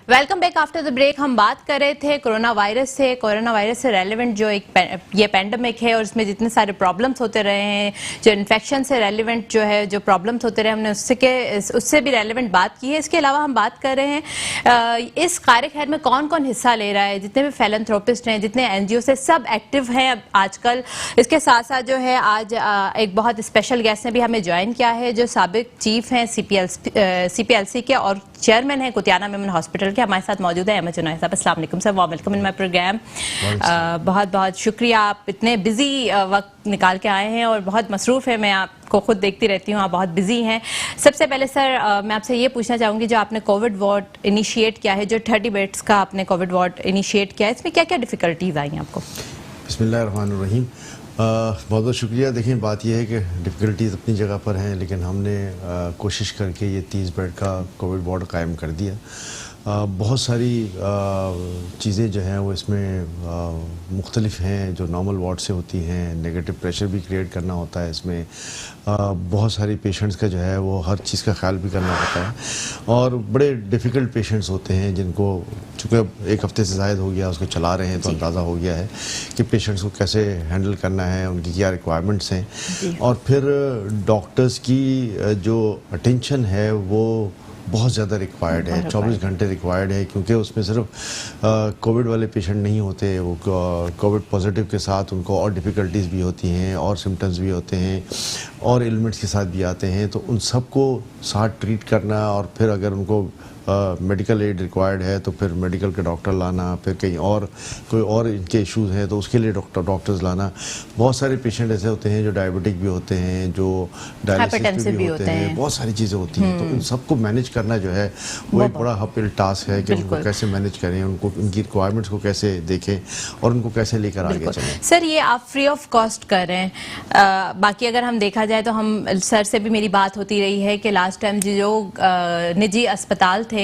Welcome back after the break. हम बात कर रहे थे कोरोना वायरस से रेलेवेंट जो ये पेंडेमिक है और इसमें जितने सारे प्रॉब्लम्स होते रहे हैं, जो इन्फेक्शन से रेलेवेंट जो है जो प्रॉब्लम्स होते रहे, हमने उससे भी रेलेवेंट बात की है। इसके अलावा हम बात कर रहे हैं इस कार्य खैर में कौन कौन हिस्सा ले रहा है, जितने भी फिलैंथ्रोपिस्ट हैं, जितने NGO से सब एक्टिव हैं आजकल। इसके साथ साथ जो है आज एक बहुत स्पेशल गेस्ट ने भी हमें ज्वाइन किया है, जो साबिक चीफ हैं CPLC के और चेयरमैन है कुतियाना मेमन हॉस्पिटल के। हमारे साथ मौजूद है अहमद जुनैद साहब। अस्सलाम वालेकुम sir, welcome in my programme. बहुत बहुत शुक्रिया, आप इतने बिजी वक्त निकाल के आए हैं और बहुत मसरूफ़ है। मैं आपको खुद देखती रहती हूँ, आप बहुत बिजी हैं। सबसे पहले सर मैं आपसे ये पूछना चाहूँगी, जो आपने कोविड वार्ड इनिशिएट किया है, जो 30 बेड्स का आपने कोविड वार्ड इनिशिएट किया है, इसमें क्या क्या डिफ़िकल्टीज़ आई हैं आपको? बिस्मिल्लाहिर्रहमानिर्रहीम। बहुत बहुत शुक्रिया। देखिए, बात यह है कि डिफ़िकल्टीज़ अपनी जगह पर हैं, लेकिन हमने कोशिश करके ये 30 बेड का कोविड वार्ड कायम कर दिया। बहुत सारी चीज़ें जो हैं वो इसमें मुख्तलिफ हैं जो नॉर्मल वार्ड से होती हैं। नेगेटिव प्रेशर भी क्रिएट करना होता है इसमें। बहुत सारी पेशेंट्स का जो है वो हर चीज़ का ख्याल भी करना होता है और बड़े डिफ़िकल्ट पेशेंट्स होते हैं जिनको चूँकि अब एक हफ़्ते से ज़ायद हो गया उसको चला रहे हैं, तो अंदाज़ा हो गया है कि पेशेंट्स को कैसे हैंडल करना है, उनकी क्या रिक्वायरमेंट्स हैं। और फिर डॉक्टर्स की जो अटेंशन है वो बहुत ज़्यादा रिक्वायर्ड है, 24 घंटे रिक्वायर्ड है, क्योंकि उसमें सिर्फ कोविड वाले पेशेंट नहीं होते, वो कोविड पॉजिटिव के साथ उनको और डिफ़िकल्टीज़ भी होती हैं और सिम्टम्स भी होते हैं और एलिमेंट्स के साथ भी आते हैं। तो उन सबको साथ ट्रीट करना और फिर अगर उनको मेडिकल एड रिक्वायर्ड है तो फिर मेडिकल के डॉक्टर लाना, फिर कहीं और कोई और इनके इश्यूज़ हैं तो उसके लिए डॉक्टर्स लाना। बहुत सारे पेशेंट ऐसे होते हैं जो डायबिटिक भी होते हैं, जो डायलिसिस भी होते हैं, बहुत सारी चीज़ें होती हैं। तो इन सबको मैनेज करना जो है वो एक बड़ा हपिल टास्क है कि उनको कैसे मैनेज करें, उनको उनकी रिक्वायरमेंट्स को कैसे देखें और उनको कैसे लेकर आगे चलें। सर ये आप फ्री ऑफ कॉस्ट कर रहे हैं। बाकी अगर हम देखा जाए तो हम सर से भी मेरी बात होती रही है कि लास्ट टाइम जो निजी अस्पताल थे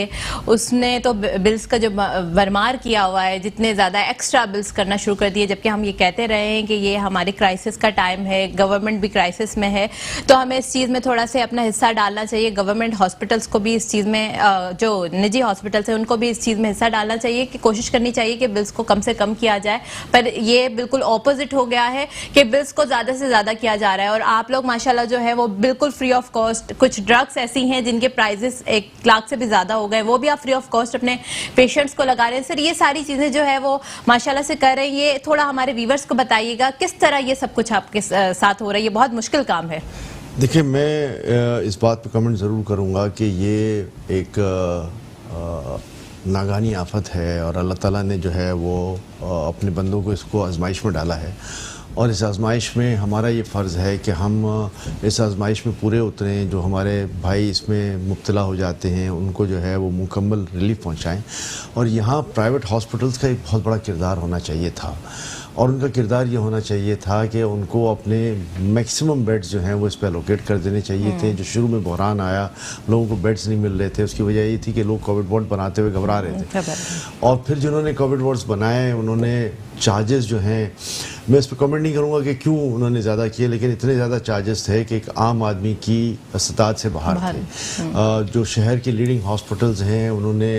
उसने तो बिल्स का जो भरमार किया हुआ है, जितने ज़्यादा एक्स्ट्रा बिल्स करना शुरू कर दिए, जबकि हम ये कहते रहे हैं कि ये हमारे क्राइसिस का टाइम है, गवर्नमेंट भी क्राइसिस में है, तो हमें इस चीज़ में थोड़ा सा अपना हिस्सा डालना चाहिए। गवर्नमेंट हॉस्पिटल्स को भी इस चीज़ में, जो निजी हॉस्पिटल्स हैं उनको भी इस चीज़ में हिस्सा डालना चाहिए कि कोशिश करनी चाहिए कि बिल्स को कम से कम किया जाए। पर ये बिल्कुल ऑपोजिट हो गया है कि बिल्स को ज़्यादा से ज़्यादा किया जा रहा है और आप लोग माशाल्लाह जो है वो बिल्कुल फ्री ऑफ कॉस्ट, कुछ ड्रग्स ऐसी हैं जिनके प्राइजेस 1 लाख से भी ज़्यादा हो गए, वो भी आप फ्री ऑफ कॉस्ट अपने पेशेंट्स को लगा रहे हैं। सर ये सारी चीज़ें जो है वो माशाल्लाह से कर रहे हैं, ये थोड़ा हमारे व्यूवर्स को बताइएगा किस तरह ये सब कुछ आपके साथ हो रहा है। ये बहुत मुश्किल काम है। देखिए, मैं इस बात पे कमेंट ज़रूर करूँगा कि ये एक नागानी आफत है और अल्लाह ताला ने जो है वो अपने बंदों को इसको आजमाइश में डाला है और इस आजमाइश में हमारा ये फ़र्ज़ है कि हम इस आजमाइश में पूरे उतरें। जो हमारे भाई इसमें मुब्तला हो जाते हैं उनको जो है वो मुकम्मल रिलीफ पहुंचाएं। और यहाँ प्राइवेट हॉस्पिटल्स का एक बहुत बड़ा किरदार होना चाहिए था और उनका किरदार ये होना चाहिए था कि उनको अपने मैक्सिमम बेड्स जो हैं वो इस पर एलोकेट कर देने चाहिए थे। जो शुरू में बहरान आया, लोगों को बेड्स नहीं मिल रहे थे, उसकी वजह ये थी कि लोग कोविड वार्ड बनाते हुए घबरा रहे थे। और फिर जिन्होंने कोविड वार्ड्स बनाए उन्होंने चार्जेस जो हैं, मैं इस पर कमेंट नहीं करूँगा कि क्यों उन्होंने ज़्यादा किए, लेकिन इतने ज़्यादा चार्जेस थे कि एक आम आदमी की इस्तात से बाहर थे। जो शहर के लीडिंग हॉस्पिटल्स हैं उन्होंने,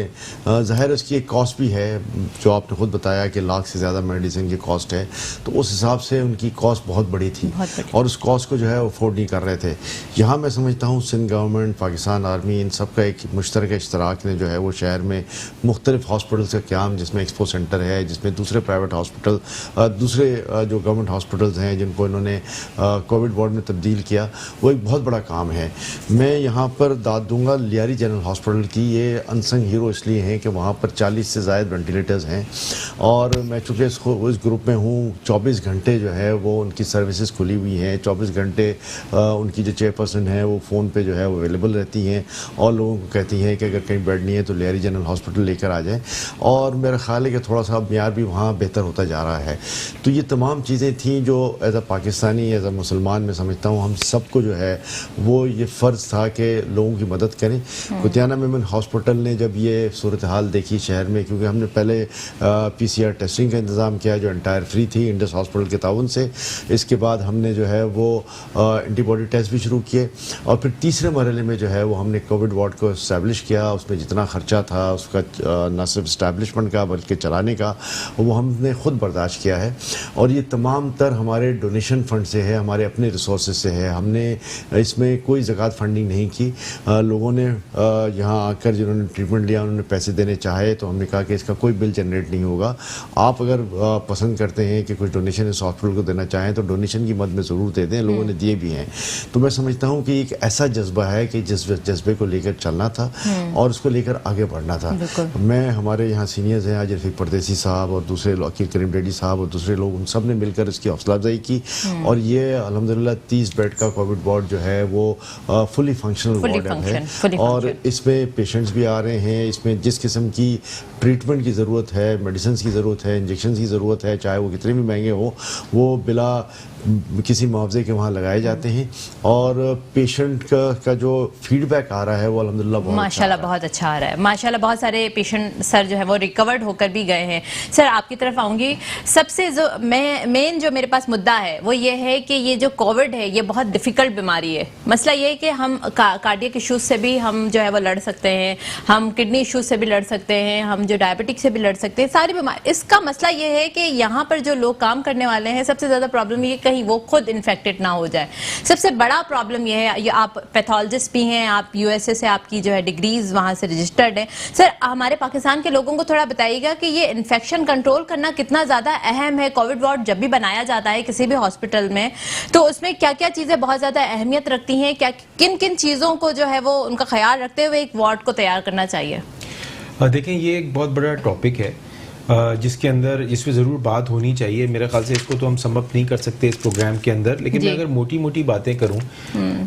ज़ाहिर उसकी एक कॉस्ट भी है, जो आपने खुद बताया कि लाख से ज़्यादा मेडिसिन की कॉस्ट है, तो उस हिसाब से उनकी कॉस्ट बहुत बड़ी थी और उस कॉस्ट को जो है अफोर्ड नहीं कर रहे थे। यहाँ मैं समझता हूँ सिंध गवर्नमेंट, पाकिस्तान आर्मी, इन सब का एक मुश्तरक इश्तराक ने जो है वो शहर में मुख्तलिफ हॉस्पिटल्स का क़याम, जिसमें एक्सपो सेंटर है, जिसमें दूसरे प्राइवेट हॉस्पिटल, दूसरे जो गवर्नमेंट हॉस्पिटल्स हैं जिनको इन्होंने कोविड वार्ड में तब्दील किया, वो एक बहुत बड़ा काम है। मैं यहाँ पर दाद दूंगा लियारी जनरल हॉस्पिटल की। ये अनसंग हीरो इसलिए हैं कि वहाँ पर 40 से ज़ायद वेंटिलेटर्स हैं और मैं चूँकि इस ग्रुप में हूँ, 24 घंटे जो है वो उनकी सर्विसेज खुली हुई हैं। 24 घंटे उनकी जो चेयरपर्सन है वो फ़ोन पे जो है वो अवेलेबल रहती हैं और लोगों को कहती हैं कि अगर कहीं बेड नहीं है तो लियारी जनरल हॉस्पिटल लेकर आ जाएँ। और मेरा ख्याल है कि थोड़ा सा म्यार भी वहाँ बेहतर होता जा रहा है। तो ये तमाम तमाम चीज़ें थी जो as a Pakistani, as a मुसलमान मैं समझता हूँ हम सबको जो है वो ये फ़र्ज़ था कि लोगों की मदद करें। कुतियाना मेमन हॉस्पिटल ने जब ये सूरत हाल देखी शहर में, क्योंकि हमने पहले PCR टेस्टिंग का इंतज़ाम किया जो एंटायर फ्री थी इंडस हॉस्पिटल के ताउन से। इसके बाद हमने जो है वो एंटीबॉडी टेस्ट भी शुरू किए और फिर तीसरे मरहले में जो है वो हमने कोविड वार्ड को इस्टेब्लिश किया। उसमें जितना खर्चा था उसका न सिर्फ इस्टेब्लिशमेंट का बल्कि चलाने का वो हमने ख़ुद बर्दाश्त किया है और ये तमाम तर हमारे डोनेशन फंड से है, हमारे अपने रिसोर्सेज से है। हमने इसमें कोई ज़कात फंडिंग नहीं की। लोगों ने यहाँ आकर जिन्होंने ट्रीटमेंट लिया उन्होंने पैसे देने चाहे तो हमने कहा कि इसका कोई बिल जनरेट नहीं होगा। आप अगर पसंद करते हैं कि कुछ डोनेशन इस हॉस्पिटल को देना चाहें तो डोनेशन की मद में ज़रूर दे दें। लोगों ने दिए भी हैं। तो मैं समझता हूँ कि एक ऐसा जज्बा है कि जिस जज्बे को लेकर चलना था और उसको लेकर आगे बढ़ना था। मैं हमारे यहाँ सीनियर्स हैं आज रफीक परदेसी साहब और दूसरे अकील करीम रेड्डी साहब और दूसरे लोग, उन सब ने मिलकर इसकी हौसला अफजाई की और ये अल्हम्दुलिल्लाह 30 बेड का कोविड वार्ड जो है वो फुली फंक्शनल वार्ड है और इसमें पेशेंट्स भी आ रहे हैं। इसमें जिस किस्म की ट्रीटमेंट की ज़रूरत है, मेडिसिन की ज़रूरत है, इंजेक्शन की ज़रूरत है, चाहे वो कितने भी महंगे हो, वो बिला किसी मुआवजे के वहाँ लगाए जाते हैं और पेशेंट का जो फीडबैक आ रहा है वो अल्हम्दुलिल्लाह माशाल्लाह बहुत अच्छा आ रहा है। माशाल्लाह बहुत सारे पेशेंट सर जो है वो रिकवर्ड होकर भी गए हैं। सर आपकी तरफ आऊँगी। सबसे जो मेन जो मेरे पास मुद्दा है वो ये है कि ये जो कोविड है ये बहुत डिफ़िकल्ट बीमारी है। मसला ये है कि हम कार्डियक इशूज़ से भी हम जो है वो लड़ सकते हैं, हम किडनी इशूज़ से भी लड़ सकते हैं, हम जो डायबिटिक से भी लड़ सकते हैं, सारी बीमारी। इसका मसला ये है कि यहाँ पर जो लोग काम करने वाले हैं सबसे ज़्यादा प्रॉब्लम ये कहीं वो खुद इन्फेक्टेड ना हो जाए। सबसे बड़ा प्रॉब्लम ये है, ये आप पैथोलॉजिस्ट भी हैं, आप USA से आपकी जो है डिग्रीज वहाँ से रजिस्टर्ड हैं। सर हमारे पाकिस्तान के लोगों को थोड़ा बताइएगा कि ये इन्फेक्शन कंट्रोल करना कितना ज़्यादा अहम है। कोविड वार्ड जब भी बनाया जाता है किसी भी हॉस्पिटल में तो उसमें क्या क्या चीज़ें बहुत ज़्यादा अहमियत रखती हैं, क्या किन किन चीज़ों को जो है वो उनका ख्याल रखते हुए एक वार्ड को तैयार करना चाहिए? देखें ये एक बहुत बड़ा टॉपिक है जिसके अंदर इस पे ज़रूर बात होनी चाहिए। मेरे ख्याल से इसको तो हम सम अप नहीं कर सकते इस प्रोग्राम के अंदर, लेकिन मैं अगर मोटी मोटी बातें करूं,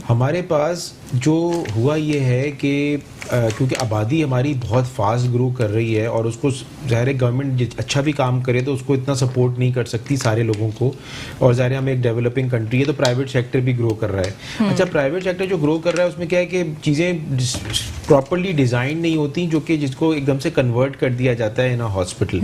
हमारे पास जो हुआ ये है कि क्योंकि आबादी हमारी बहुत फास्ट ग्रो कर रही है और उसको ज़ाहिर है गवर्नमेंट अच्छा भी काम करे तो उसको इतना सपोर्ट नहीं कर सकती सारे लोगों को, और ज़ाहिर है हम एक डेवलपिंग कंट्री है तो प्राइवेट सेक्टर भी ग्रो कर रहा है। अच्छा, प्राइवेट सेक्टर जो ग्रो कर रहा है उसमें क्या है कि चीज़ें प्रॉपरली डिज़ाइन नहीं होती, जो कि जिसको एकदम से कन्वर्ट कर दिया जाता है इन अ हॉस्पिटल।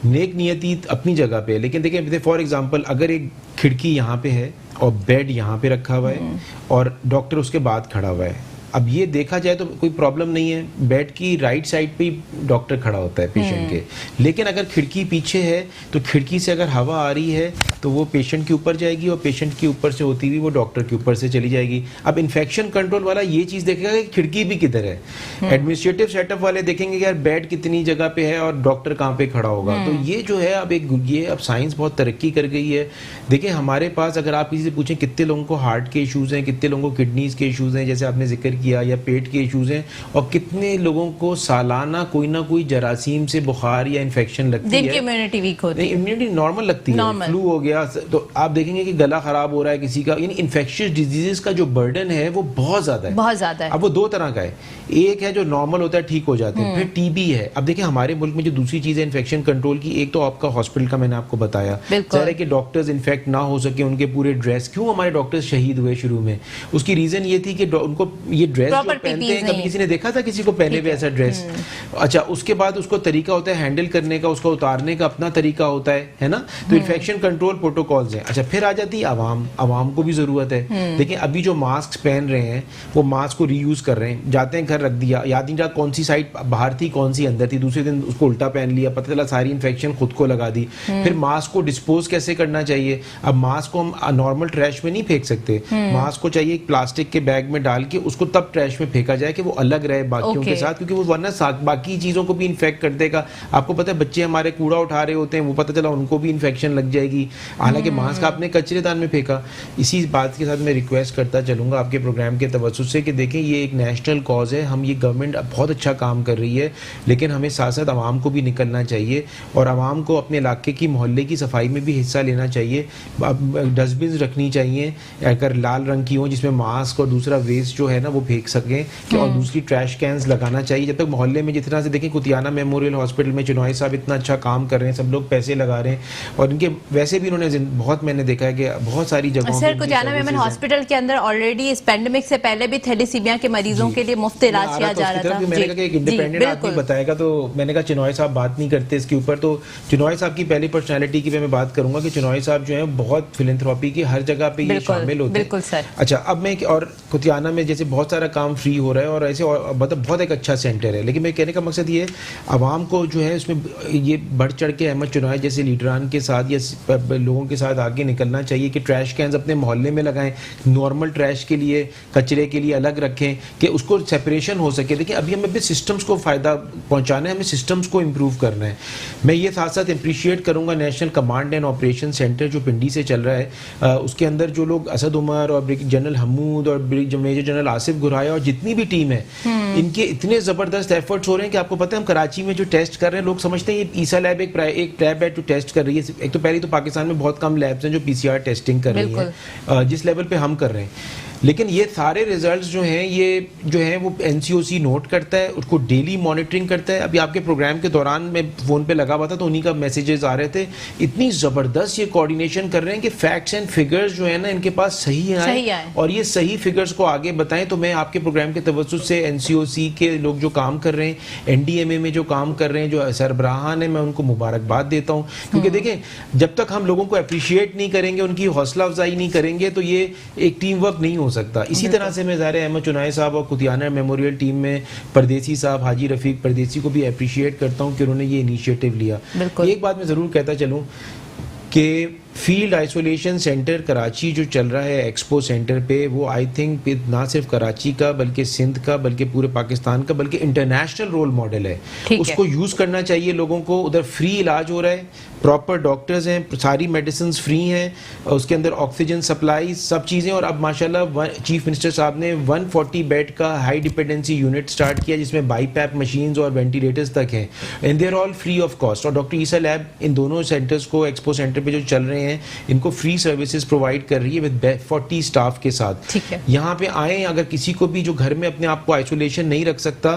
नेक नियति अपनी जगह पे है, लेकिन देखिए फॉर एग्जांपल अगर एक खिड़की यहाँ पे है और बेड यहाँ पे रखा हुआ है और डॉक्टर उसके बाद खड़ा हुआ है, अब ये देखा जाए तो कोई प्रॉब्लम नहीं है, बेड की राइट साइड पे ही डॉक्टर खड़ा होता है पेशेंट के। लेकिन अगर खिड़की पीछे है तो खिड़की से अगर हवा आ रही है तो वो पेशेंट के ऊपर जाएगी और पेशेंट के ऊपर से होती हुई वो डॉक्टर के ऊपर से चली जाएगी। अब इन्फेक्शन कंट्रोल वाला ये चीज़ देखेगा कि खिड़की भी किधर है। एडमिनिस्ट्रेटिव सेटअप वाले देखेंगे कि यार बेड कितनी जगह पे है और डॉक्टर कहाँ पे खड़ा होगा। तो ये जो है अब साइंस बहुत तरक्की कर गई है। देखिए हमारे पास अगर आप किसी से पूछें कितने लोगों को हार्ट के इशूज़ हैं, कितने लोगों को किडनीज के इशूज़ हैं जैसे आपने जिक्र किया, या पेट के इश्यूज हैं, और कितने लोगों को सालाना कोई ना कोई जरासीम से बुखार या इन्फेक्शन लगती है। इम्यूनिटी वीक होती है, इम्यूनिटी नॉर्मल लगती है, फ्लू हो गया तो आप देखेंगे कि गला खराब हो रहा है किसी का, यानी इन्फेक्शियस डिजीजेस का जो बर्डन है वो बहुत ज्यादा है, बहुत ज्यादा है। अब वो दो तरह का है, एक है जो नॉर्मल होता है ठीक हो जाते हैं, फिर टीबी है। अब देखिए हमारे मुल्क में जो दूसरी चीज है इन्फेक्शन कंट्रोल की, एक तो आपका हॉस्पिटल का मैंने आपको बताया, ज़ाहिर है कि डॉक्टर्स इन्फेक्ट ना हो सके, उनके पूरे ड्रेस, क्यों हमारे डॉक्टर्स शहीद हुए शुरू में, उसकी रीजन ये थी कि उनको ये ड्रेस जो पहनते हैं, कभी किसी ने देखा था किसी को पहने हुए ऐसा ड्रेस? अच्छा, उसके बाद उसको तरीका होता है हैंडल करने का, उसको उतारने का अपना तरीका होता है ना। तो इन्फेक्शन कंट्रोल प्रोटोकॉल्स हैं। अच्छा, फिर आ जाती है आवाम को भी जरूरत है। देखिए अभी जो मास्क पहन रहे हैं वो मास्क को रीयूज कर रहे हैं, जाते हैं घर रख दिया, याद नहीं रहा कौन सी साइड बाहर थी कौन सी अंदर थी, दूसरे दिन उसको उल्टा पहन लिया, पता चला सारी इन्फेक्शन खुद को लगा दी। फिर मास्क को डिस्पोज कैसे करना चाहिए? अब मास्क को हम नॉर्मल ट्रैश में नहीं फेंक सकते, मास्क को चाहिए एक प्लास्टिक के बैग में डाल के उसको तब ट्रैश में फेंका जाए कि वो अलग रहे बाकियों के साथ, क्योंकि वो वरना बाकी चीजों को भी इन्फेक्ट कर देगा। आपको पता है बच्चे हमारे कूड़ा उठा रहे होते हैं, वो पता चला उनको भी इन्फेक्शन लग जाएगी, हालांकि मास्क आपने कचरेदान में फेंका। इसी बात के साथ मैं रिक्वेस्ट करता चलूंगा आपके प्रोग्राम के तवज्जुह से कि देखें ये एक नेशनल कॉज है, हम ये गवर्नमेंट बहुत अच्छा काम कर रही है, लेकिन हमें साथ साथ आवाम को भी निकलना चाहिए और आवाम को अपने इलाके की मोहल्ले की सफाई में भी हिस्सा लेना चाहिए। डस्टबिन रखनी चाहिए, अगर लाल रंग की हो जिसमें मास्क और दूसरा वेस्ट जो है ना वो फेंक सकें कि और दूसरी ट्रैश कैंस लगाना चाहिए। जब तक मोहल्ले में जिस तरह से देखें कुतियाना मेमोरियल हॉस्पिटल में चिनॉय साहब इतना अच्छा काम कर रहे हैं, सब लोग पैसे लगा रहे हैं और इनके वैसे भी उन्होंने बहुत, मैंने देखा है कि बहुत सारी जगहों सर कुतियाना मेमन हॉस्पिटल के अंदर ऑलरेडी इस पेंडेमिक से पहले भी थैलेसीमिया के मरीजों के लिए मुफ्त इलाज किया जा रहा था। मैंने कहा कि एक इंडिपेंडेंट आदमी बताएगा, तो मैंने कहा चिनॉय साहब बात नहीं करते इसके ऊपर। तो चिनॉय साहब की पहली पर्सनालिटी की मैं बात करूंगा कि चिनॉय साहब जो है बहुत फिलैंथ्रोपी की हर जगह पे ये शामिल होते हैं। बिल्कुल सर। अच्छा, अब मैं और कुतियाना में जैसे बहुत सारा काम फ्री हो रहा है और ऐसे मतलब बहुत एक अच्छा सेंटर है, लेकिन मैं कहने का मकसद ये आवाम को जो है उसमें ये बढ़ चढ़ के अहमद चिनॉय जैसे लीडरान के साथ या लोगों के साथ आगे निकलना चाहिए कि ट्रैश कैंस अपने मोहल्ले में लगाएं, नॉर्मल ट्रैश के लिए, कचरे के लिए अलग रखें कि उसको सेपरेशन हो सके। देखिए अभी हमें भी सिस्टम्स को फ़ायदा पहुंचाना है, हमें सिस्टम्स को इम्प्रूव करना है। मैं ये साथ साथ अप्रिशिएट करूंगा national command and operation centre जो पिंडी से चल रहा है, उसके अंदर जो लोग असद उमर और जनरल हमूद और मेजर जनरल आसिफ गुराया और जितनी भी टीम है, इनके इतने ज़बरदस्त एफर्ट्स हो रहे हैं कि आपको पता है हम कराची में जो टेस्ट कर रहे हैं, लोग समझते हैं ये ईसा लैब एक लैब है जो टेस्ट कर रही है। एक तो पहले तो पाकिस्तान में बहुत कम लैब्स हैं जो PCR टेस्टिंग कर रही है जिस लेवल पे हम कर रहे हैं, लेकिन ये सारे रिजल्ट्स जो हैं ये जो है वो NCOC नोट करता है, उसको डेली मॉनिटरिंग करता है। अभी आपके प्रोग्राम के दौरान मैं फ़ोन पे लगा हुआ था तो उन्हीं का मैसेजेस आ रहे थे, इतनी ज़बरदस्त ये कोऑर्डिनेशन कर रहे हैं कि फैक्ट्स एंड फिगर्स जो है ना इनके पास सही आए और ये सही फिगर्स को आगे बताएं। तो मैं आपके प्रोग्राम के तवज्जुह से NCOC के लोग जो काम कर रहे हैं, NDMA में जो काम कर रहे हैं, जो सरबराहान है, मैं उनको मुबारकबाद देता हूँ, क्योंकि देखें जब तक हम लोगों को अप्रिशिएट नहीं करेंगे, उनकी हौसला अफजाई नहीं करेंगे तो ये एक टीम वर्क नहीं हो सकता। इसी तरह से मैं ज़ाहिर अहमद चिनॉय साहब और कुतियाना मेमोरियल टीम में परदेसी साहब हाजी रफीक परदेसी को भी अप्रिशिएट करता हूँ कि उन्होंने ये इनिशिएटिव लिया। एक बात मैं ज़रूर कहता चलूँ कि फील्ड आइसोलेशन सेंटर कराची जो चल रहा है एक्सपो सेंटर पे, वो आई थिंक ना सिर्फ कराची का बल्कि सिंध का बल्कि पूरे पाकिस्तान का बल्कि इंटरनेशनल रोल मॉडल है। उसको यूज़ करना चाहिए लोगों को। उधर फ्री इलाज हो रहा है, प्रॉपर डॉक्टर्स हैं, सारी मेडिसिन फ्री हैं, उसके अंदर ऑक्सीजन सप्लाई सब चीज़ें। और अब माशाल्लाह चीफ मिनिस्टर साहब ने 140 बेड का हाई डिपेंडेंसी यूनिट स्टार्ट किया जिसमें बाईपैप मशीन्स और वेंटिलेटर्स तक हैं, and they are all free of cost. और डॉक्टर ईसा लैब इन दोनों सेंटर्स को एक्सपो सेंटर पे जो चल रहे हैं इनको फ्री सर्विसेज प्रोवाइड कर रही है विद 40 स्टाफ के साथ। यहाँ पे आए, अगर किसी को भी जो घर में अपने आप को आइसोलेशन नहीं रख सकता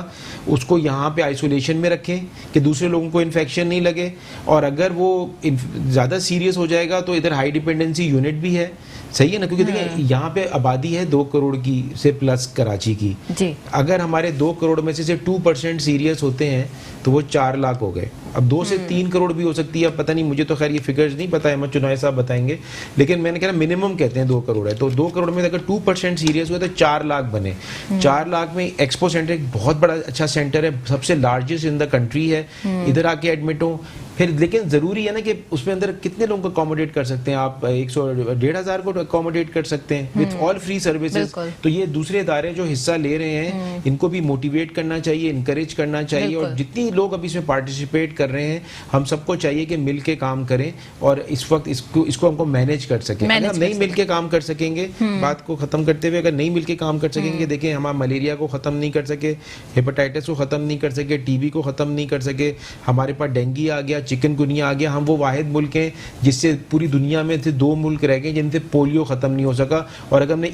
उसको यहाँ पे आइसोलेशन में रखें कि दूसरे लोगों को इन्फेक्शन नहीं लगे, और अगर वो ज़्यादा सीरियस हो जाएगा तो इधर हाई डिपेंडेंसी यूनिट भी है, सही है ना, क्योंकि देखिए यहाँ पे आबादी है 2 करोड़ की से प्लस कराची की जी। अगर हमारे 2 करोड़ में से 2% सीरियस होते हैं तो वो 4 लाख हो गए। अब 2 से 3 करोड़ भी हो सकती है, पता नहीं, मुझे तो खैर ये फिगर्स नहीं पता है, अहमद चिनॉय साहब बताएंगे, लेकिन मैंने कहा मिनिमम कहते हैं 2 करोड़ है, तो 2 करोड़ में अगर 2% सीरियस हुए तो 4 लाख बने। 4 लाख में एक्सपो सेंटर एक बहुत बड़ा अच्छा सेंटर है, सबसे लार्जेस्ट इन द कंट्री है, इधर आके एडमिट हो। फिर लेकिन जरूरी है ना कि उसमें अंदर कितने लोगों को अकोमोडेट कर सकते हैं आप, 100-1,500 को अकोमोडेट कर सकते हैं विद ऑल फ्री सर्विसेज। तो ये दूसरे इदारे जो हिस्सा ले रहे हैं इनको भी मोटिवेट करना चाहिए, इनकरेज करना चाहिए, और जितनी लोग अभी इसमें पार्टिसिपेट कर रहे हैं हम सबको चाहिए कि मिल के काम करें और इस वक्त इसको हमको मैनेज कर सकें। अगर हम नहीं मिल के काम कर सकेंगे, बात को खत्म करते हुए, अगर नहीं मिल के काम कर सकेंगे, देखें हम मलेरिया को खत्म नहीं कर सके, हेपेटाइटिस को खत्म नहीं कर सके, TB को खत्म नहीं कर सके, हमारे पास डेंगू आ गया, चिकनगुनिया आ गया, हम वो वाहिद मुल्क हैं जिससे पूरी दुनिया में से 2 मुल्क रह गए जिनसे पोलियो खत्म नहीं हो सका। और अगर हमने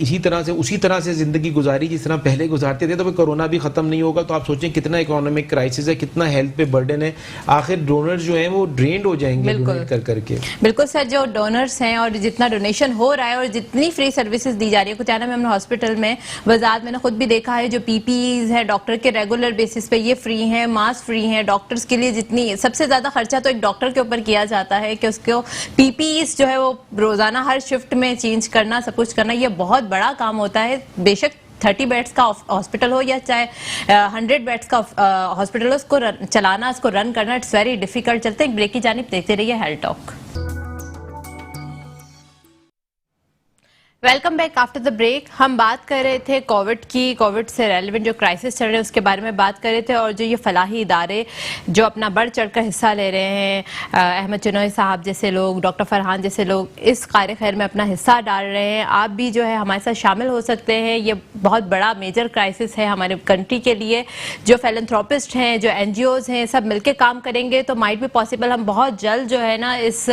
उसी तरह से जिंदगी गुजारी जिस तरह पहले गुजारते थे तो फिर कोरोना भी खत्म नहीं होगा। तो आप सोचें कितना इकोनॉमिक क्राइसिस है, कितना हेल्थ पे बर्डन है, आखिर डोनर्स जो हैं वो ड्रेन्ड हो जाएंगे डोनेट कर करके। बिल्कुल सर, जो डोनर्स हैं और जितना डोनेशन हो रहा है और जितनी फ्री सर्विसेज दी जा रही है कुतियाना में, हमने हॉस्पिटल में वजात मैंने खुद भी देखा है, जो PPEs है डॉक्टर के रेगुलर बेसिस पे ये फ्री हैं, मास्क फ्री हैं। डॉक्टर्स के लिए जितनी सबसे ज्यादा खर्चा तो एक डॉक्टर के ऊपर किया जाता है कि उसको PPEs जो है वो रोजाना हर शिफ्ट में चेंज करना, सब कुछ करना, ये बहुत बड़ा काम होता है। बेशक 30 बेड्स का हॉस्पिटल हो या चाहे 100 बेड्स का हॉस्पिटल हो, उसको चलाना, उसको रन करना इट्स वेरी डिफिकल्ट। चलते एक ब्रेक की जानिब देखते रहिए health talk. Welcome back after the break. हम बात कर रहे थे कोविड की, कोविड से रेलिवेंट जो क्राइसिस चल रहे हैं उसके बारे में बात कर रहे थे, और जो ये फलाही इदारे जो अपना बढ़ चढ़ कर हिस्सा ले रहे हैं, अहमद चिनॉय साहब जैसे लोग, डॉक्टर फरहान जैसे लोग इस कार खैर में अपना हिस्सा डाल रहे हैं। आप भी जो है हमारे साथ शामिल हो सकते हैं। ये बहुत बड़ा मेजर क्राइसिस है हमारे कंट्री के लिए। जो फिलैंथ्रोपिस्ट हैं, जो NGOs हैं, सब मिलकर काम करेंगे तो माइट भी पॉसिबल हम बहुत जल्द जो है ना इस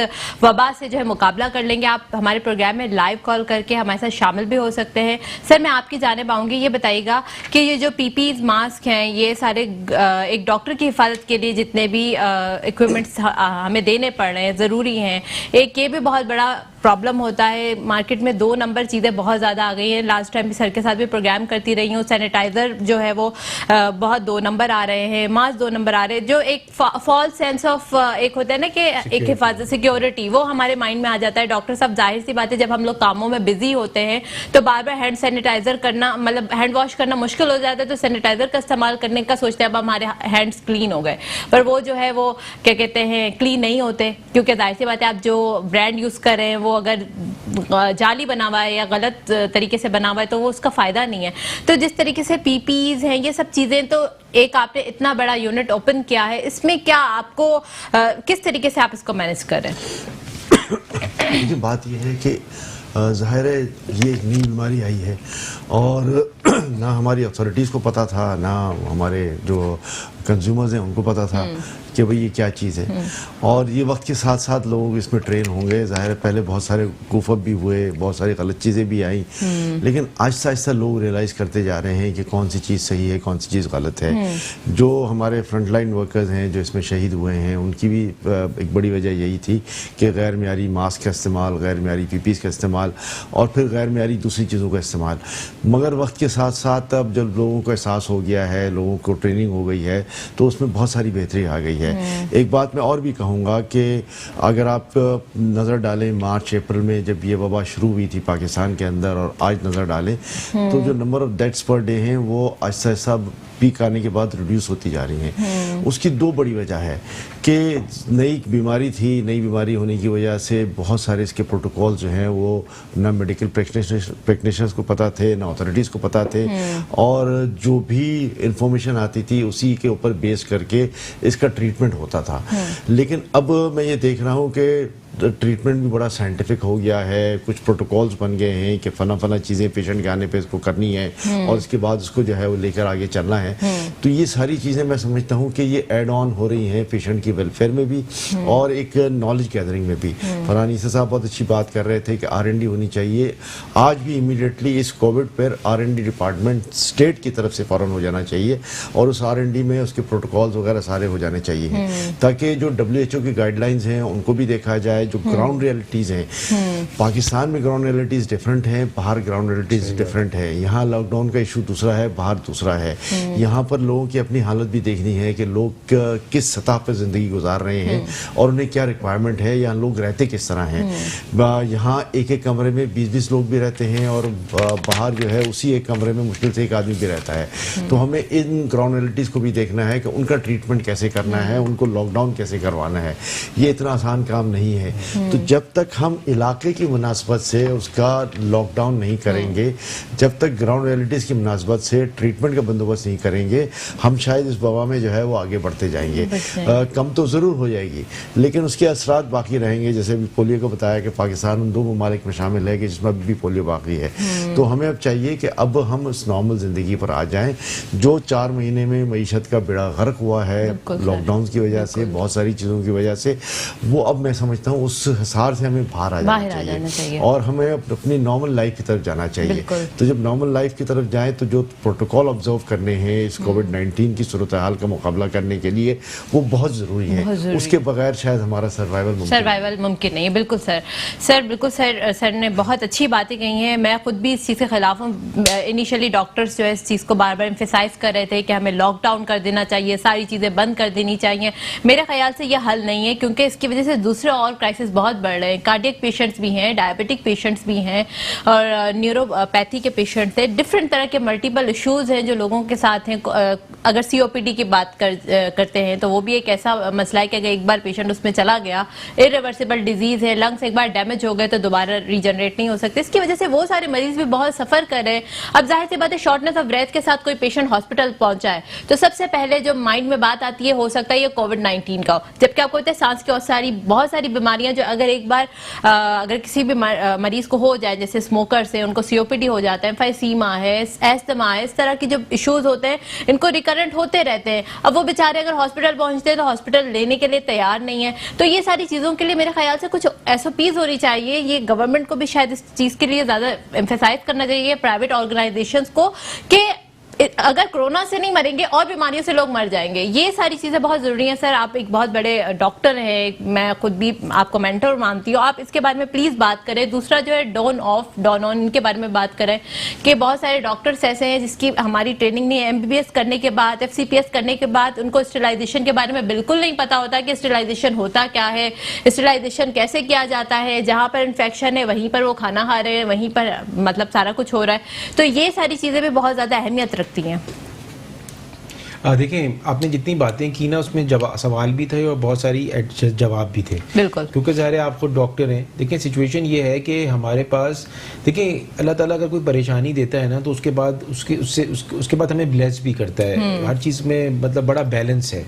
वबा से जो है मुकाबला कर लेंगे। आप हमारे प्रोग्राम में लाइव कॉल करके हमारे साथ शामिल भी हो सकते हैं। सर मैं आपकी जानिब आऊंगी, ये बताइएगा कि ये जो पीपीज मास्क हैं ये सारे एक डॉक्टर की हिफाजत के लिए जितने भी इक्विपमेंट्स हमें देने पड़ रहे हैं ज़रूरी हैं, एक ये भी बहुत बड़ा प्रॉब्लम होता है मार्केट में 2 नंबर चीज़ें बहुत ज़्यादा आ गई हैं। लास्ट टाइम भी सर के साथ भी प्रोग्राम करती रही हूँ, सैनिटाइज़र जो है वो बहुत 2 नंबर आ रहे हैं, मास्क 2 नंबर आ रहे हैं, जो एक फॉल्स सेंस ऑफ एक होता है ना कि एक हिफाजत सिक्योरिटी वो हमारे माइंड में आ जाता है। डॉक्टर साहब जाहिर सी बात है जब हम लोग कामों में बिजी होते हैं तो बार बार हैंड सैनिटाइजर करना मतलब हैंड वॉश करना मुश्किल हो जाता है, तो सैनिटाइजर का इस्तेमाल करने का सोचते हैं अब हमारे हैंड्स क्लीन हो गए, पर वो जो है वो क्या कहते हैं क्लीन नहीं होते, क्योंकि जाहिर सी बात है आप जो ब्रांड यूज़ कर रहे हैं वो अगर जाली बना हुआ है या गलत तरीके से बना हुआ है तो वो उसका फायदा नहीं है। तो जिस तरीके से पीपीज हैं ये सब चीजें, तो एक आपने इतना बड़ा यूनिट ओपन किया है, इसमें क्या आपको किस तरीके से आप इसको मैनेज कर रहे हैं? देखिए बात यह है कि ज़ाहिर है ये एक नई बीमारी आई है और ना हमारी अथॉरिटीज़ को पता था, ना हमारे जो कंज्यूमर्स हैं उनको पता था कि भाई ये क्या चीज़ है। और ये वक्त के साथ साथ लोग इसमें ट्रेन होंगे। ज़ाहिर है पहले बहुत सारे गुफअप भी हुए, बहुत सारी गलत चीज़ें भी आई, लेकिन आहिस्ता आहिस्ता लोग रियलाइज़ करते जा रहे हैं कि कौन सी चीज़ सही है, कौन सी चीज़ गलत है। जो हमारे फ्रंटलाइन वर्कर्स हैं जो इसमें शहीद हुए हैं उनकी भी एक बड़ी वजह यही थी कि गैर मियारी मास्क का इस्तेमाल, गैर मियारी पीपीज़ का इस्तेमाल और फिर गैर मियारी दूसरी चीज़ों का इस्तेमाल। मगर वक्त के साथ साथ अब जब लोगों को एहसास हो गया है, लोगों को ट्रेनिंग हो गई है, तो उसमें बहुत सारी बेहतरी आ गई है। एक बात मैं और भी कहूँगा कि अगर आप नज़र डालें मार्च अप्रैल में जब ये वबा शुरू हुई थी पाकिस्तान के अंदर और आज नज़र डालें तो जो number of deaths per day हैं वो आहिस्ता आहिस्ता पीक आने के बाद रिड्यूस होती जा रही हैं। उसकी 2 बड़ी वजह है कि नई बीमारी थी, नई बीमारी होने की वजह से बहुत सारे इसके प्रोटोकॉल जो हैं वो ना मेडिकल प्रैक्टिशनर्स को पता थे, ना अथॉरिटीज़ को पता थे, और जो भी इंफॉर्मेशन आती थी उसी के ऊपर बेस करके इसका ट्रीटमेंट होता था। लेकिन अब मैं ये देख रहा हूँ कि ट्रीटमेंट भी बड़ा साइंटिफिक हो गया है, कुछ प्रोटोकॉल्स बन गए हैं कि फना चीज़ें पेशेंट के आने पे इसको करनी है और इसके बाद उसको जो है वो लेकर आगे चलना है। तो ये सारी चीज़ें मैं समझता हूँ कि ये ऐड ऑन हो रही हैं पेशेंट की वेलफेयर में भी और एक नॉलेज गैदरिंग में भी। फरहान ईसा साहब बहुत अच्छी बात कर रहे थे कि R&D होनी चाहिए। आज भी इमीडिएटली इस कोविड पर R&D डिपार्टमेंट स्टेट की तरफ से फ़ौरन हो जाना चाहिए और उस R&D में उसके प्रोटोकॉल्स वगैरह सारे हो जाने चाहिए ताकि जो WHO की गाइडलाइंस हैं उनको भी देखा जाए। जो ग्राउंड रियलिटीज़ हैं पाकिस्तान में ग्राउंड रियलिटीज़ डिफरेंट हैं, बाहर ग्राउंड रियलिटीज़ डिफरेंट है। यहाँ लॉकडाउन का इशू दूसरा है, बाहर दूसरा है। यहाँ पर लोगों की अपनी हालत भी देखनी है कि लोग किस सतह पर ज़िंदगी गुजार रहे हैं और उन्हें क्या रिक्वायरमेंट है, यहाँ लोग रहते किस तरह हैं। यहाँ एक कमरे में 20-20 लोग भी रहते हैं और बाहर जो है उसी एक कमरे में मुश्किल से एक आदमी भी रहता है। तो हमें इन ग्राउंड रियलिटीज़ को भी देखना है कि उनका ट्रीटमेंट कैसे करना है, उनको लॉकडाउन कैसे करवाना है। ये इतना आसान काम नहीं है। तो जब तक हम इलाके की मुनासबत से उसका लॉकडाउन नहीं करेंगे, जब तक ग्राउंड रियलिटीज़ की मुनासबत से ट्रीटमेंट का बंदोबस्त नहीं करेंगे, हम शायद इस वबा में जो है वो आगे बढ़ते जाएंगे। कम तो ज़रूर हो जाएगी लेकिन उसके असरात बाकी रहेंगे। जैसे अभी पोलियो को बताया कि पाकिस्तान उन 2 ममालिक में शामिल है कि जिसमें अभी भी पोलियो बाकी है। तो हमें अब चाहिए कि अब हम उस नॉर्मल ज़िंदगी पर आ जाएँ। जो 4 महीने में मईशत का बेड़ा गर्क हुआ है लॉकडाउन की वजह से, बहुत सारी चीज़ों की वजह से, वो अब मैं समझता हूँ उस हिसार से हमें बाहर आ जाना चाहिए और हमें अपनी नॉर्मल लाइफ की तरफ जाना चाहिए। तो जब नॉर्मल लाइफ की तरफ जाएं तो जो प्रोटोकॉल ऑब्जर्व करने हैं इस कोविड-19 की सूरत हाल का मुकाबला करने के लिए वो बहुत ज़रूरी है। उसके बगैर शायद हमारा सर्वाइवल मुमकिन नहीं है। बिल्कुल सर बिल्कुल सर ने बहुत अच्छी बातें कही हैं। मैं खुद भी इस चीज़ के खिलाफ हूँ। इनिशियली डॉक्टर्स जो है इस चीज़ को बार बार एम्फेसाइज कर रहे थे कि हमें लॉकडाउन कर देना चाहिए, सारी चीज़ें बंद कर देनी चाहिए। मेरे ख्याल से यह हल नहीं है क्योंकि इसकी वजह से दूसरे और क्राइसिस बहुत बढ़ रहे हैं। कार्डियक पेशेंट्स भी हैं, डायबिटिक पेशेंट्स भी हैं और न्यूरोपैथी के पेशेंट्स हैं। डिफरेंट तरह के मल्टीपल इश्यूज हैं जो लोगों के साथ हैं। अगर COPD की बात करते हैं तो वो भी एक ऐसा मसला है कि अगर एक बार पेशेंट उसमें चला गया, इरिवर्सिबल डिजीज है, लंग्स एक बार डैमेज हो गए तो दोबारा रीजनरेट नहीं हो सकते। इसकी वजह से वो सारे मरीज भी बहुत सफर कर रहे हैं। अब जाहिर सी बात है शॉर्टनेस ऑफ ब्रेथ के साथ कोई पेशेंट हॉस्पिटल पहुंचा है तो सबसे पहले जो माइंड में बात आती है हो सकता है ये कोविड-19 का हो, जबकि आपको पता है सांस की बहुत सारी बीमारियां बीमारियां जो अगर एक बार अगर किसी भी मरीज को हो जाए, जैसे स्मोकर से उनको सीओपीडी हो जाता है, एम्फाइसीमा है, एस्थमा है, इस तरह की जो इश्यूज होते हैं इनको रिकरेंट होते रहते हैं। अब वो बेचारे अगर हॉस्पिटल पहुंचते हैं तो हॉस्पिटल लेने के लिए तैयार नहीं है। तो ये सारी चीजों के लिए मेरे ख्याल से कुछ एसओपीज होनी चाहिए। ये गवर्नमेंट को भी शायद इस चीज के लिए ज्यादा एम्फेसाइज करना चाहिए, प्राइवेट ऑर्गेनाइजेशंस को, कि अगर कोरोना से नहीं मरेंगे और बीमारियों से लोग मर जाएंगे। ये सारी चीजें बहुत जरूरी हैं। सर, आप एक बहुत बड़े डॉक्टर हैं, मैं खुद भी आपको मेंटर मानती हूँ, आप इसके बारे में प्लीज बात करें। दूसरा जो है डॉन ऑफ, डॉन ऑन, इनके बारे में बात करें कि बहुत सारे डॉक्टर्स ऐसे हैं जिसकी हमारी ट्रेनिंग नहीं है, एमबीबीएस करने के बाद, एफसीपीएस करने के बाद उनको स्टेरिलाइजेशन के बारे में बिल्कुल नहीं पता होता कि स्टेरिलाइजेशन होता क्या है, स्टेरिलाइजेशन कैसे किया जाता है, जहां पर इन्फेक्शन है वहीं पर वो खाना खा रहे हैं, वहीं पर मतलब सारा कुछ हो रहा है। तो ये सारी चीजें भी बहुत ज्यादा अहमियत रखती हैं। देखें, आपने जितनी बातें की ना उसमें सवाल भी थे और बहुत सारी जवाब भी थे, बिल्कुल, क्योंकि ज़ाहिर है आप खुद डॉक्टर हैं। देखें, सिचुएशन ये है कि हमारे पास, देखें, अल्लाह ताला अगर कोई परेशानी देता है ना तो उसके बाद उसके बाद हमें ब्लेस भी करता है। हर चीज़ में मतलब बड़ा बैलेंस है।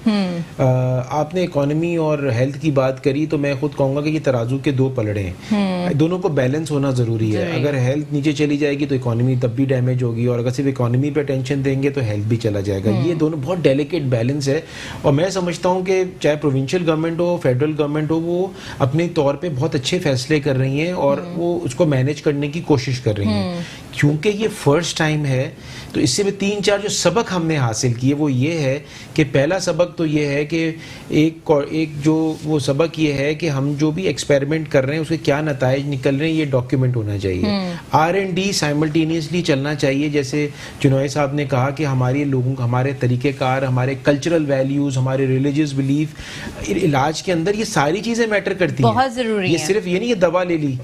आपने इकोनॉमी और हेल्थ की बात करी तो मैं खुद कहूँगा कि ये तराजू के दो पलड़े हैं, दोनों को बैलेंस होना ज़रूरी है। अगर हेल्थ नीचे चली जाएगी तो इकोनॉमी तब भी डैमेज होगी, और अगर सिर्फ इकोनॉमी पे टेंशन देंगे तो हेल्थ भी चला जाएगा। ये दोनों बहुत डेलिकेट बैलेंस है। और मैं समझता हूँ कि चाहे प्रोविंशियल गवर्नमेंट हो, फेडरल गवर्नमेंट हो, वो अपने तौर पे बहुत अच्छे फैसले कर रही हैं और वो उसको मैनेज करने की कोशिश कर रही हैं। क्योंकि ये फर्स्ट टाइम है तो इससे भी 3-4 जो सबक हमने हासिल किए वो ये है कि पहला सबक तो ये है कि एक जो वो सबक ये है कि हम जो भी एक्सपेरिमेंट कर रहे हैं उसके क्या नताइज निकल रहे हैं ये डॉक्यूमेंट होना चाहिए। R&D साइमल्टेनियसली चलना चाहिए। जैसे चुनॉय साहब ने कहा कि हमारे तरीक़ेकार, हमारे कल्चरल वैल्यूज़, हमारे रिलीजियस बिलीफ, इलाज के अंदर ये सारी चीज़ें मैटर करती हैं, बहुत ज़रूरी ये है। सिर्फ ये नहीं कि दवा ले ली,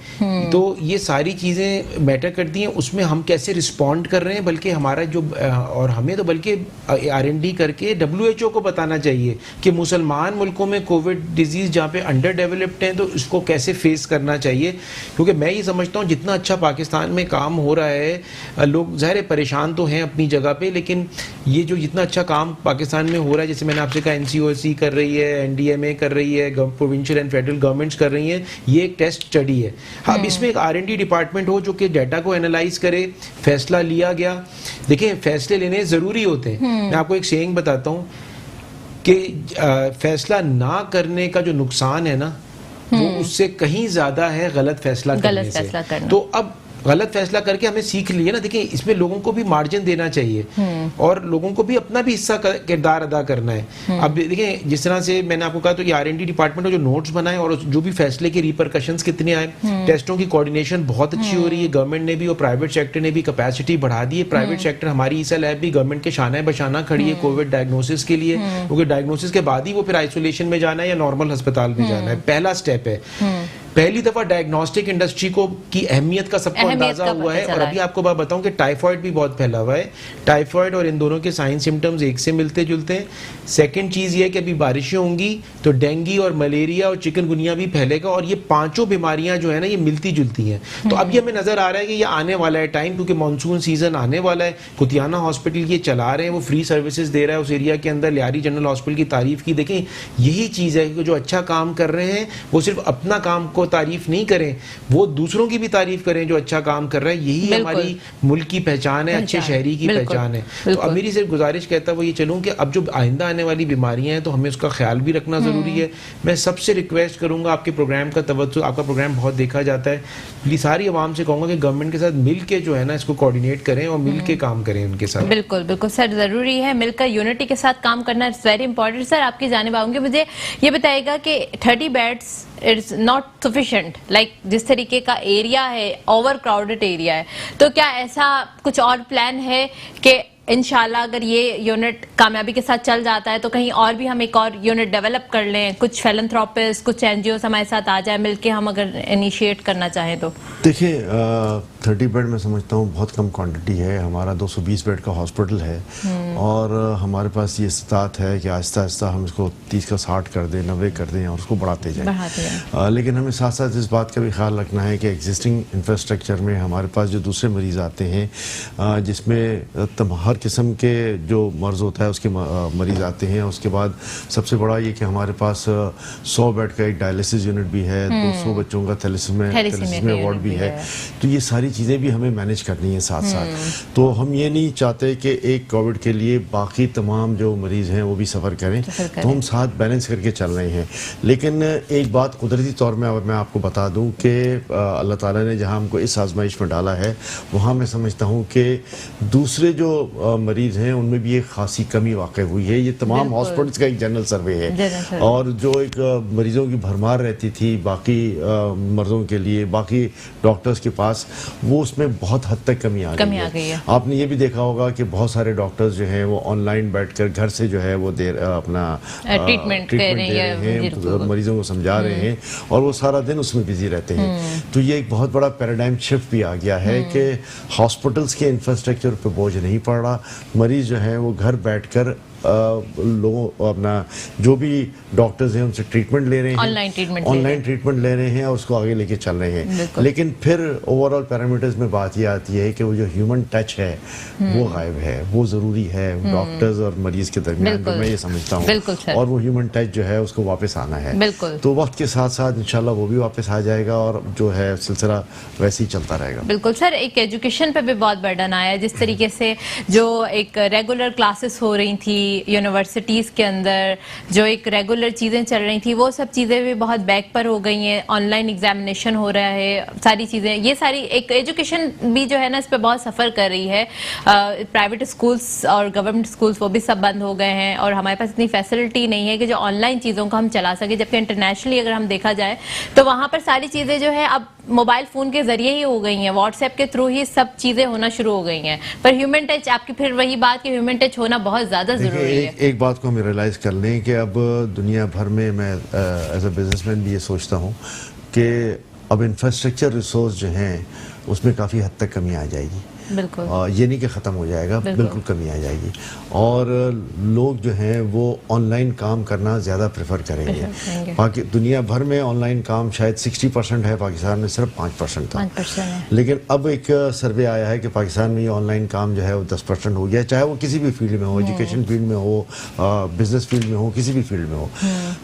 तो ये सारी चीज़ें मैटर करती हैं। उसमें हम कैसे रिस्पॉन्ड कर रहे हैं, बल्कि हमारा जो और हमें तो बल्कि R&D करके WHO को बताना चाहिए कि मुसलमान मुल्कों में कोविड डिजीज़ जहाँ पे अंडर डेवलप्ड हैं तो इसको कैसे फेस करना चाहिए। क्योंकि मैं ये समझता हूँ जितना अच्छा पाकिस्तान में काम हो रहा है, लोग ज़ाहिर परेशान तो हैं अपनी जगह पे, लेकिन ये जो जितना अच्छा काम पाकिस्तान में हो रहा है, जैसे मैंने आपसे कहा NCOC कर रही है, NDMA कर रही है, प्रोविंशियल एंड फेडरल गवर्नमेंट्स कर रही हैं, ये एक टेस्ट स्टडी है। अब इसमें एक R&D डिपार्टमेंट हो जो कि डाटा को एनालाइज करे, फैसला लिया गया। देखिए, फैसले लेने ज़रूरी होते हैं। मैं आपको एक सेइंग बताता हूँ कि फैसला ना करने का जो नुकसान है ना वो उससे कहीं ज़्यादा है गलत फैसला करने से। तो अब गलत फैसला करके हमें सीख लिया ना। देखिए, इसमें लोगों को भी मार्जिन देना चाहिए और लोगों को भी अपना भी हिस्सा किरदार अदा करना है। अब देखिए, जिस तरह से मैंने आपको कहा तो ये R&D डिपार्टमेंट ने जो नोट्स बनाए और जो भी फैसले के रिपरकशंस कितने आए, टेस्टों की कोऑर्डिनेशन बहुत अच्छी हो रही है। गवर्नमेंट ने भी और प्राइवेट सेक्टर ने भी कैपेसिटी बढ़ा दी है। प्राइवेट सेक्टर, हमारी ईसा लैब भी गवर्नमेंट के शाना बशाना खड़ी है कोविड डायग्नोसिस के लिए, क्योंकि डायग्नोसिस के बाद ही वो फिर आइसोलेशन में जाना है या नॉर्मल अस्पताल में जाना है। पहला स्टेप है। पहली दफा डायग्नोस्टिक इंडस्ट्री को की अहमियत का सबको अंदाजा हुआ है। और अभी आपको बात बताऊं कि टाइफाइड भी बहुत फैला हुआ है। टाइफाइड और इन दोनों के साइन सिम्टम्स एक से मिलते जुलते हैं। सेकंड चीज ये है कि अभी बारिशें होंगी तो डेंगू और मलेरिया और चिकनगुनिया भी फैलेगा, और ये पांचों बीमारियां जो है ना ये मिलती जुलती हैं। तो अभी हमें नजर आ रहा है कि ये आने वाला है टाइम, क्योंकि मानसून सीजन आने वाला है। कुतियाना हॉस्पिटल ये चला रहे हैं, वो फ्री सर्विसेज दे रहा है उस एरिया के अंदर। लियारी जनरल हॉस्पिटल की तारीफ की। देखें, यही चीज है कि जो अच्छा काम कर रहे हैं वो सिर्फ अपना काम को तारीफ नहीं करें, वो दूसरों की भी तारीफ करें जो अच्छा काम कर रहा है। यही हमारी मुल्क की पहचान है, अच्छे शहरी की पहचान है। तो अब मेरी सिर्फ गुजारिश कहता वो ये चलूं कि अब जो आइंदा आने वाली बीमारियां हैं तो हमें उसका ख्याल भी रखना जरूरी है। मैं सबसे रिक्वेस्ट करूंगा, आपके प्रोग्राम का तवज्जो, आपका प्रोग्राम बहुत देखा जाता है, प्लीज सारी आवाम से कहूंगा कि गवर्नमेंट के साथ मिल के जो है ना इसको कोऑर्डिनेट करें और मिल के काम करें उनके साथ। बिल्कुल बिल्कुल सर, जरूरी है मिलकर यूनिटी के साथ काम करना, इट्स वेरी इंपॉर्टेंट। सर, आपकी जानिब आऊंगी, मुझे ये बताएगा कि 30 beds it's not sufficient, like जिस तरीके का एरिया है, ओवर क्राउडेड एरिया है, तो क्या ऐसा कुछ और प्लान है कि इंशाल्लाह अगर ये यूनिट कामयाबी के साथ चल जाता है तो कहीं और भी हम एक और यूनिट डेवलप कर लें, कुछ फिलैंथ्रोपिस्ट, कुछ NGOs हमारे साथ आ जाए, मिलके हम अगर इनिशिएट करना चाहें तो? देखिए, 30 बेड मैं समझता हूँ बहुत कम क्वांटिटी है। हमारा 220 बेड का हॉस्पिटल है और हमारे पास ये इस्तात है कि आहिस्ता आहिस्ता हम इसको 30 का 60 कर दें, 90 कर दें और उसको बढ़ाते जाएं। लेकिन हमें साथ साथ इस बात का भी ख्याल रखना है कि एग्जिस्टिंग इंफ्रास्ट्रक्चर में हमारे पास जो दूसरे मरीज आते हैं जिसमें हर किस्म के जो मर्ज होता है उसके मरीज आते हैं। उसके बाद सबसे बड़ा ये कि हमारे पास 100 बेड का एक डायलिसिस यूनिट भी है, 200 बच्चों का थैलेसीमिया वार्ड भी है। तो ये सारी चीज़ें भी हमें मैनेज करनी है साथ साथ। तो हम ये नहीं चाहते कि एक कोविड के लिए बाकी तमाम जो मरीज़ हैं वो भी सफ़र करें, तो हम साथ बैलेंस करके चल रहे हैं। लेकिन एक बात कुदरती तौर में मैं आपको बता दूं कि अल्लाह ताला ने जहां हमको इस आजमाइश में डाला है, वहां मैं समझता हूं कि दूसरे जो मरीज़ हैं उनमें भी एक खासी कमी वाक़ई हुई है। ये तमाम हॉस्पिटल्स का एक जनरल सर्वे है, और जो एक मरीज़ों की भरमार रहती थी बाकी मर्ज़ों के लिए, बाकी डॉक्टर्स के पास, वो उसमें बहुत हद तक कमी आ गई है। आपने ये भी देखा होगा कि बहुत सारे डॉक्टर्स जो हैं वो ऑनलाइन बैठकर घर से जो है वो अपना ट्रीटमेंट दे रहे हैं, मरीजों को समझा रहे हैं, और वो सारा दिन उसमें बिजी रहते हैं। तो ये एक बहुत बड़ा पैराडाइम शिफ्ट भी आ गया है कि हॉस्पिटल्स के इंफ्रास्ट्रक्चर पे बोझ नहीं पड़ रहा। मरीज जो है वो घर बैठकर लोगों अपना जो भी डॉक्टर्स हैं उनसे ट्रीटमेंट ले रहे हैं, ऑनलाइन ट्रीटमेंट ले रहे हैं और उसको आगे लेके चल रहे हैं। लेकिन फिर ओवरऑल पैरामीटर्स में बात ये आती है कि वो जो ह्यूमन टच है वो गायब है। वो ज़रूरी है डॉक्टर्स और मरीज के दरमियान, तो मैं ये समझता हूँ, और वो ह्यूमन टच जो है उसको वापस आना है। तो वक्त के साथ साथ इंशाल्लाह वो भी वापस आ जाएगा और जो है सिलसिला वैसे ही चलता रहेगा। बिल्कुल सर, एक एजुकेशन पे भी बहुत बर्डन आया है। जिस तरीके से जो एक रेगुलर क्लासेस हो रही थी यूनिवर्सिटीज़ के अंदर, जो एक रेगुलर चीज़ें चल रही थी, वो सब चीज़ें भी बहुत बैक पर हो गई हैं। ऑनलाइन एग्जामिनेशन हो रहा है, सारी चीज़ें, ये सारी एक एजुकेशन भी जो है ना इस पे बहुत सफ़र कर रही है। प्राइवेट स्कूल्स और गवर्नमेंट स्कूल्स वो भी सब बंद हो गए हैं, और हमारे पास इतनी फैसिलिटी नहीं है कि जो ऑनलाइन चीज़ों को हम चला सके। जबकि इंटरनेशनली अगर हम देखा जाए तो वहाँ पर सारी चीज़ें जो है अब मोबाइल फ़ोन के ज़रिए ही हो गई हैं, व्हाट्सएप के थ्रू ही सब चीज़ें होना शुरू हो गई हैं। पर ह्यूमन टच, आपकी फिर वही बात कि ह्यूमन टच होना बहुत ज़्यादा ज़रूरी है। एक बात को हम रियलाइज़ कर लें कि अब दुनिया भर में, मैं एज अ बिजनेसमैन भी ये सोचता हूँ कि अब इंफ्रास्ट्रक्चर रिसोर्स जो हैं उसमें काफ़ी हद तक कमी आ जाएगी। बिल्कुल, ये नहीं कि ख़त्म हो जाएगा, बिल्कुल कमी आ जाएगी, और लोग जो हैं वो ऑनलाइन काम करना ज़्यादा प्रेफर करेंगे। बाकी दुनिया भर में ऑनलाइन काम शायद 60% है, पाकिस्तान में सिर्फ 5% था। लेकिन अब एक सर्वे आया है कि पाकिस्तान में ये ऑनलाइन काम जो है वो 10% हो गया, चाहे वो किसी भी फील्ड में हो, एजुकेशन फील्ड में हो, बिजनेस फील्ड में हो, किसी भी फील्ड में हो।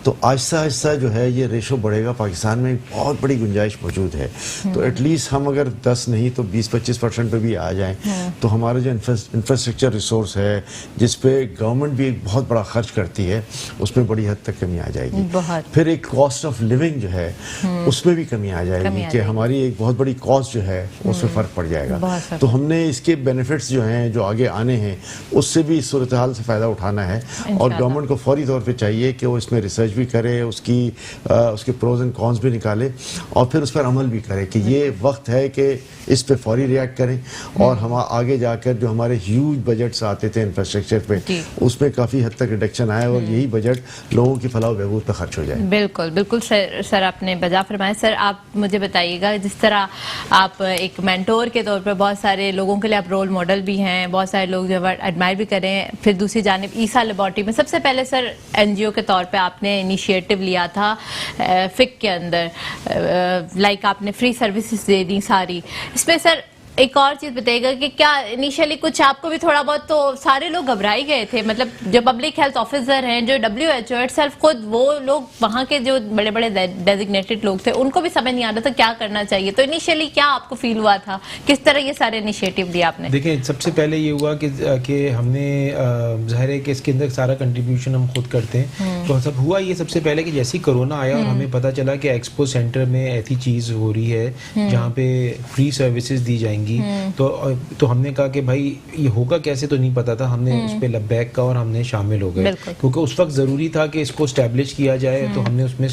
तो आहिस्ता आहिस्ता जो है ये रेशो बढ़ेगा। पाकिस्तान में बहुत बड़ी गुंजाइश मौजूद है। तो एटलीस्ट हम अगर 10 नहीं तो 20-25% पर भी आ जाएं, तो हमारा जो इंफ्रास्ट्रक्चर रिसोर्स है जिस पे गवर्नमेंट भी एक बहुत बड़ा खर्च करती है, उसमें बड़ी हद तक कमी आ जाएगी। फिर एक कॉस्ट ऑफ लिविंग जो है उसमें भी कमी आ जाएगी कि हमारी एक बहुत बड़ी कॉस्ट जो है उसमें फ़र्क पड़ जाएगा। तो हमने इसके बेनिफिट्स जो हैं जो आगे आने हैं उससे भी इस सूरत हाल से फ़ायदा उठाना है, और गवर्नमेंट को फौरी तौर पर चाहिए कि वो इसमें रिसर्च भी करे, उसके प्रोज एंड कॉन्स भी निकाले, और फिर उस पर अमल भी करे कि ये वक्त है कि इस पे फौरी रिएक्ट करें, और हम आगे जाकर जो हमारे ह्यूज बजट्स आते थे इंफ्रास्ट्रक्चर पे, उसमें काफ़ी हद तक रिडक्शन आया, और यही बजट लोगों की फलाह बहबूद पे खर्च हो जाए। बिल्कुल बिल्कुल सर आपने बजा फरमाया। सर आप मुझे बताइएगा, जिस तरह आप एक मेंटोर के तौर पर बहुत सारे लोगों के लिए आप रोल मॉडल भी हैं, बहुत सारे लोग जो है एडमायर भी करें, फिर दूसरी जानिब ईसा लेबॉर्ट्री में सबसे पहले सर NGO के तौर पे आपने इनिशिएटिव लिया था फिक के अंदर, लाइक आपने फ्री सर्विसेज दे दी सारी। इसमें सर एक और चीज़ बताइएगा कि क्या इनिशियली कुछ आपको भी थोड़ा बहुत, तो सारे लोग घबराई गए थे, मतलब जो पब्लिक हेल्थ ऑफिसर हैं, जो WHO इटसेल्फ खुद, वो लोग वहाँ के जो बड़े बड़े डेजिग्नेटेड लोग थे, उनको भी समझ नहीं आ रहा था क्या करना चाहिए। तो इनिशियली क्या आपको फील हुआ था, किस तरह ये सारे इनिशिएटिव लिए आपने? देखिए, सबसे पहले ये हुआ कि हमने ज़ाहिर है कि इसके अंदर सारा कंट्रीब्यूशन हम खुद करते हैं। तो सब हुआ ये सबसे पहले कि जैसे ही कोरोना आया और हमें पता चला कि एक्सपो सेंटर में ऐसी चीज़ हो रही है जहाँ पे फ्री सर्विसेज दी जाएंगी, तो हमने कहा कि भाई ये होगा कैसे, तो नहीं पता था। हमने उस पर लब्बैक का और हमने शामिल हो गए, क्योंकि उस वक्त ज़रूरी था कि इसको स्टैब्लिश किया जाए, तो हमने उसमें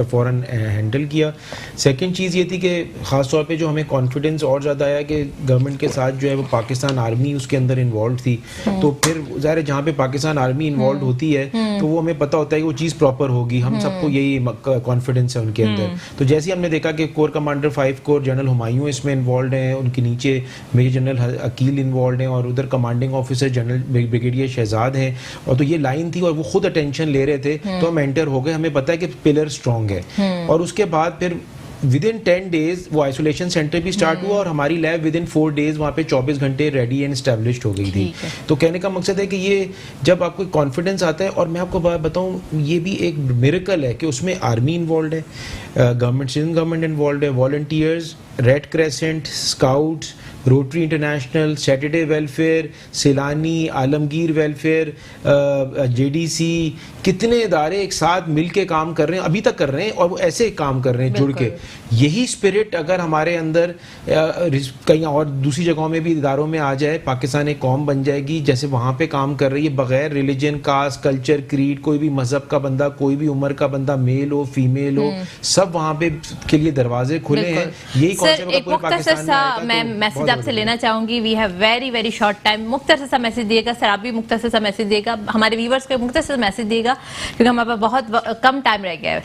फ़ौरन हैंडल किया। सेकंड चीज़ ये थी कि ख़ास तौर पे जो हमें कॉन्फिडेंस और ज़्यादा आया कि गवर्नमेंट के साथ जो है वो पाकिस्तान आर्मी उसके अंदर इन्वॉल्व थी। तो फिर ज़ाहिर है जहाँ पे पाकिस्तान आर्मी इन्वॉल्व होती है तो वो हमें पता होता है कि वो चीज़ प्रॉपर होगी, हम सबको यही कॉन्फिडेंस है उनके अंदर। तो जैसे हमने देखा कि core commander 5 core general Humayun इसमें इन्वॉल्व हैं, उनके नीचे मेजर जनरल अकील इन्वॉल्व हैं, और उधर commanding officer general brigadier Shahzad हैं, और तो ये लाइन थी और वो खुद अटेंशन ले रहे थे। तो हम एंटर हो गए, हमें पता है कि पिलर स्ट्रॉन्ग है। और उसके बाद फिर विद इन 10 डेज वो आइसोलेशन सेंटर भी स्टार्ट हुआ और हमारी लैब विद इन 4 डेज वहाँ पे 24 घंटे रेडी एंड एस्टेब्लिश्ड हो गई थी। ठीक है। तो कहने का मकसद है कि ये जब आपको कॉन्फिडेंस आता है, और मैं आपको बात बताऊं ये भी एक मिरेकल है कि उसमें आर्मी इन्वॉल्व है, गवर्नमेंट सिंध गवर्नमेंट इन्वॉल्व है, volunteers, red crescent, scouts, rotary international, Saturday welfare, सिलानी, आलमगीर वेलफेयर, जेडीसी, कितने इदारे एक साथ मिल के काम कर रहे हैं, अभी तक कर रहे हैं, और वो ऐसे काम कर रहे हैं जुड़ के। यही स्पिरिट अगर हमारे अंदर कहीं और दूसरी जगहों में भी इदारों में आ जाए, पाकिस्तान एक कौम बन जाएगी जैसे वहाँ पे काम कर रही है, बगैर रिलीजन, कास्ट, कल्चर, क्रीड, कोई भी मजहब का बंदा, कोई भी उम्र का बंदा, मेल हो फीमेल हो, सब वहाँ पे के लिए दरवाजे खुले हैं। यही कॉन्सेप्ट एक मुख्तसर सा मैं मैसेज आपसे लेना चाहूंगी। We have very short time. मुख्तसर सा मैसेज दिएगा सर, आप भी मुख्तसर सा मैसेज दिएगा, हमारे व्यूवर्स को मुख्तसर सा मैसेज दिएगा क्योंकि हमारे पास बहुत कम टाइम रह गया है।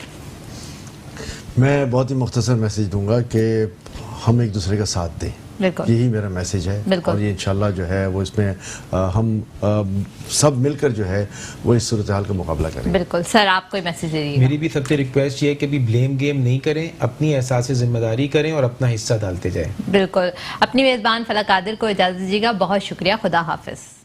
मैं बहुत ही मुख्तसर मैसेज दूंगा कि हम एक दूसरे का साथ दें, बिल्कुल यही मेरा मैसेज है। और ये इंशाल्लाह जो है वो इसमें हम सब मिलकर जो है वो इस सूरत हाल का मुकाबला करें। बिल्कुल सर, आप कोई मैसेज दीजिए। मेरी भी सबसे रिक्वेस्ट ये है कि भी ब्लेम गेम नहीं करें, अपनी एहसास जिम्मेदारी करें और अपना हिस्सा डालते जाएं। बिल्कुल। अपनी मेजबान फला कादिर को इजाजत दीजिएगा। बहुत शुक्रिया। खुदा हाफिज।